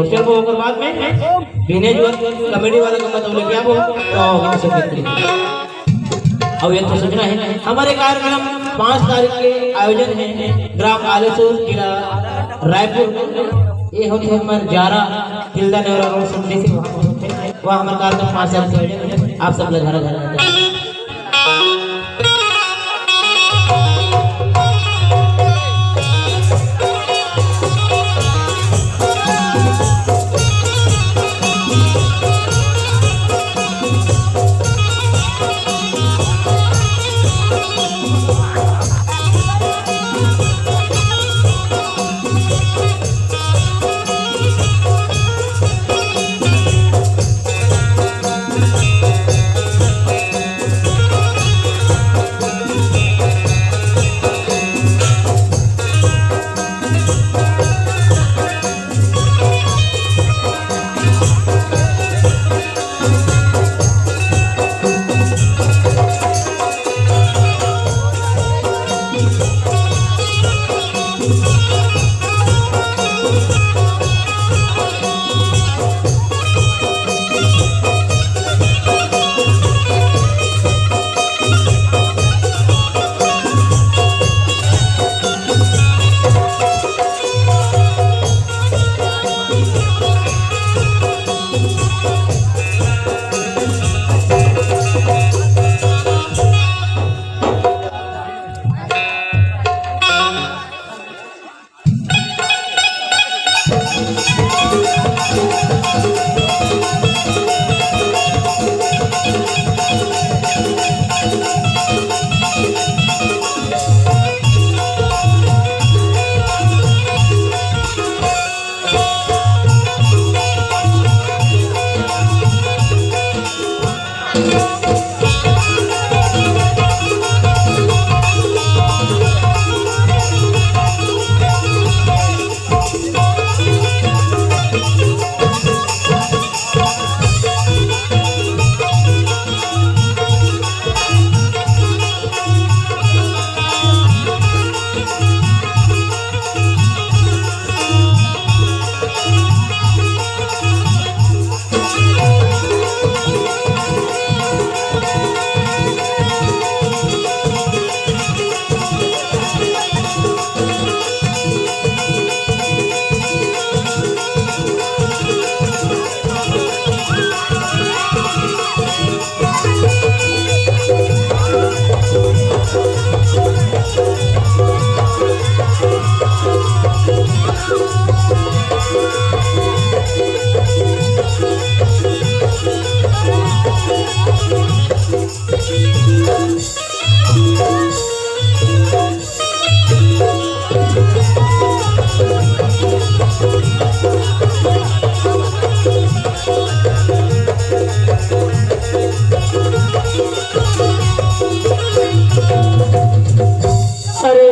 Poster को होकर बाद में बिने जो कॉमेडी वाला का मतलब क्या वो अब एक तो सूचना है हमारे कार्यक्रम 5 तारीख के आयोजन है ग्राम आलेसुर जिला रायपुर ये होते हैं हमारे जारा तिलदा नेवरा रोड सुनने से वहाँ हमारे कार्यक्रम 5 तारीख के आयोजन है आप सब लोग घर रहते हैं।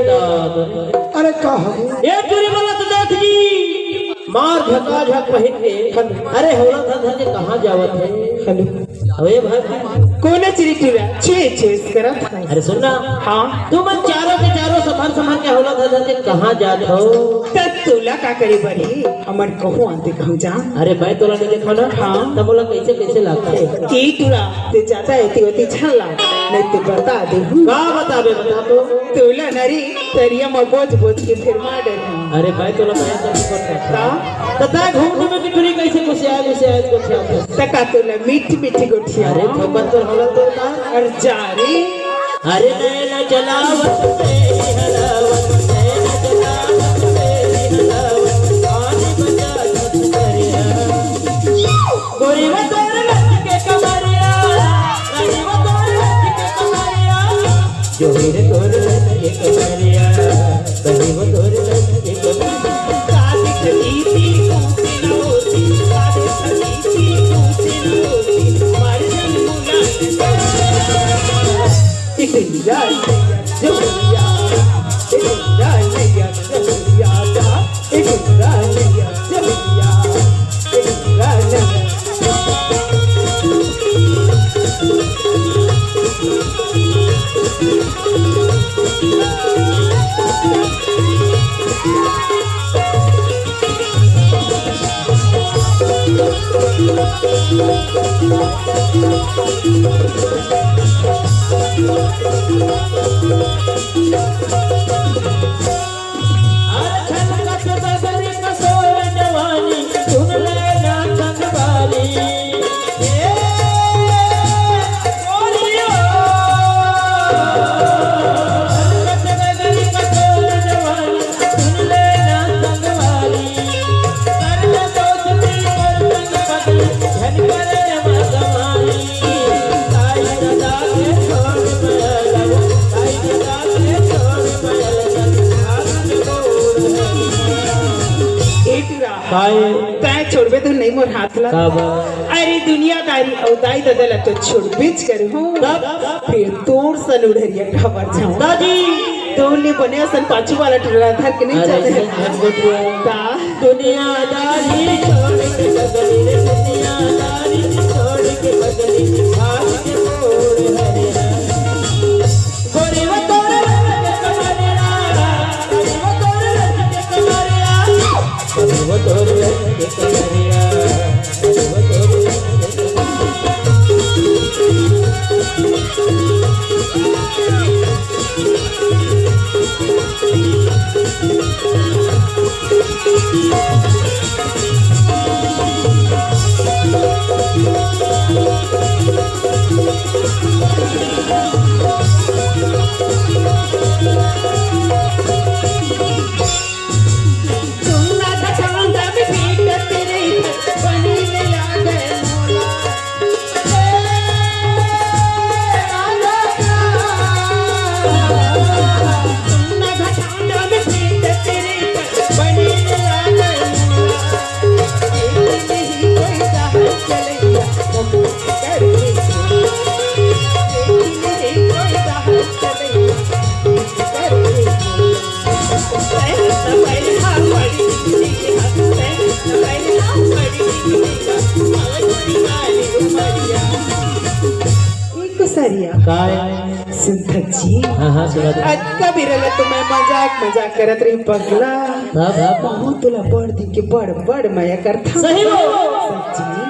अरे कहा ये चोरी वाला तो देख जी मार झका झक पहिन के अरे होला धर के कहां जावत है हेलो अबे भाई कोने चिरी टुरा छे करत अरे सुनना हां तुम चारों के चारों संभाल के होला धर के कहां जात हो तब तुला का करे बड़ी हमर कहू आते कहूं जा अरे मैं तोला नहीं देखा ना हां तब बोला कैसे लगता है की टुरा ते जाता है होती छला नहीं तो बता दे का बताबे बता तो तुला नरी तरिया में बोझ के फिर मार दे अरे भाई तोला मैं तो करता तता घूमने में कितनी कैसे घुसिया को तका तुला मीठी गोठिया अरे थोपन तो होला तो ना अरे जा रे अरे नैना जलावत से हलावत नैना जलावत से हलावत पानी बजा छत करिया गोरी वो तोर लट के कमरिया गोरी वो तोर लट के कमरिया जो हीरे तोर लट के कमरिया गोरी वो तोर लट के कमरिया सादी खलीती होती सादी खलीती होती मार जन मुला छलकत बदन कसोर जवानी सुन लेना संगवारी ए गोरियो छलकत बदन कसोर जवानी सुन लेना संगवारी कर दोस्ती कर संग बदल झन करे मगवारी ताई सदा के छोड़ मयल ताई सदा के छोड़ मयल काय छोड़बे तो नहीं मोर हाथ ला अरे दुनियादारी औदाई ददला तो छोड़बेच कर हो फिर तोर सन उड़रिया खबर जाऊं दादी तोले बने असन पाछू वाला टुरा धर के नहीं चलते ता दुनियादारी छोड़ के बदली रे दुनियादारी छोड़ के बदली भाग के मोड़ हरिया गोरी वो तोरे के कमरिया गोरी वो तोरे के कमरिया गोरी वो तोरे के कमरिया गोरी वो तोरे सुनना ठंडा में पीट तेरे बनी में लागे मोला सुनना ठंडा में पीट तेरे बनी में लागे मोला नहीं कोई चाहत चलेगा करके नहीं कोई चाहत चलेगा करके एक सरिया सिद्धक जी अक्का बिरला तो मैं मजाक करत रही पगला बहुत तुला बड़ दिन के बड़ माया करता सही हो सच्ची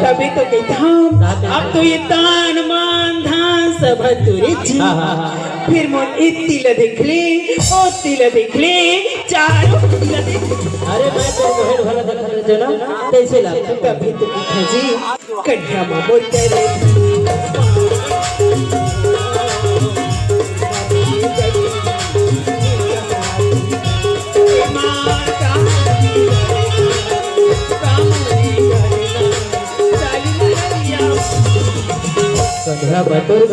तभी तो कहता अब तो ये तान मान धान सब तुरे जी फिर मोन इतनी ल देख ले ओ तिल देख ले चारों तिल देख अरे मैं तो बहन भला देखा रहे ना कैसे लगता तभी तो कहता जी कन्या मामो तेरे कन्या बतौर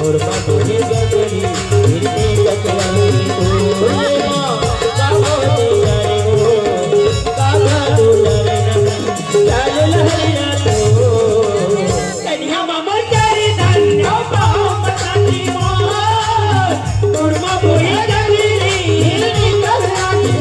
और बातों ने गगरी इतने गगरी तो काबो दियारे हो काबा दुलारे लाल लहरिया तो कन्या मामा तेरे धन्यो पाओ बताती मोर उर्मा बोई गगरी हिलनी गगरी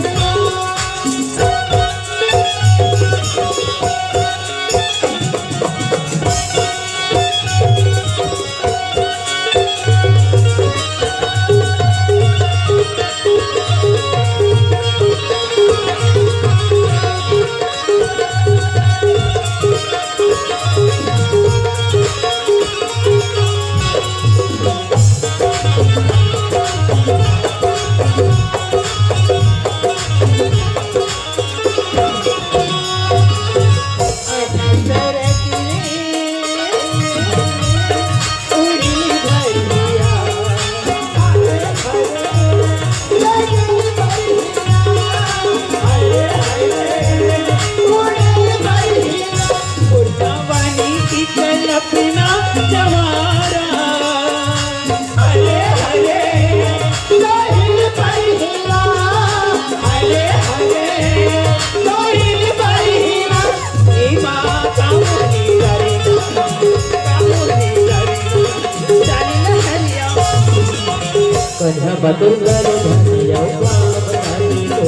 कन्या बतौर धनिया बताती तो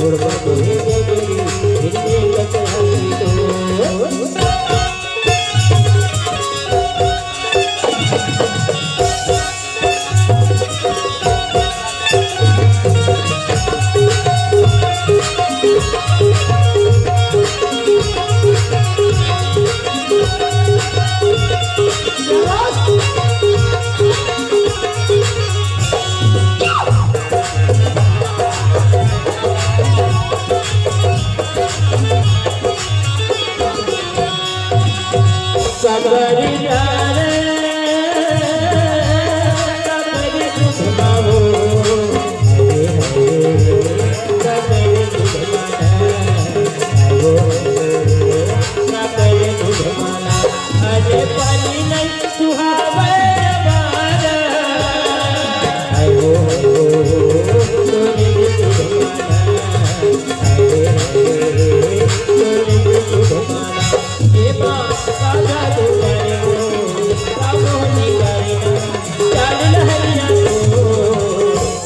उर्मा बोई गगरी हिलनी गगरी तो सबरी जाने सबरी सुनाओ सबरी सुनाना अरे पानी नहीं सुहावे बारा आयो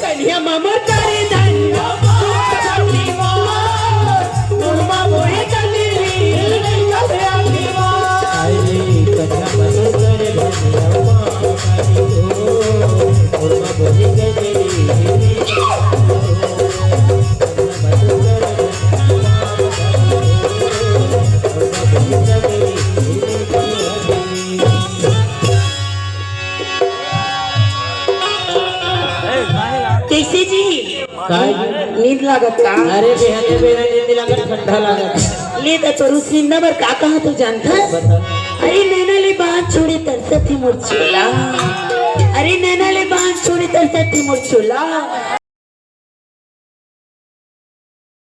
कन्या मामा तारे धन्य कैसे जी काय नींद लागत का? अरे बेहने बेहने नींद लागत ठंडा लागत नींद तो उस नींद पर का कहा तू जानता है? बता अरे नैना ले बांध छोड़ी तरसत थी मुरछोला अरे नैना ले बांध छोड़ी तरसत थी मुरछोला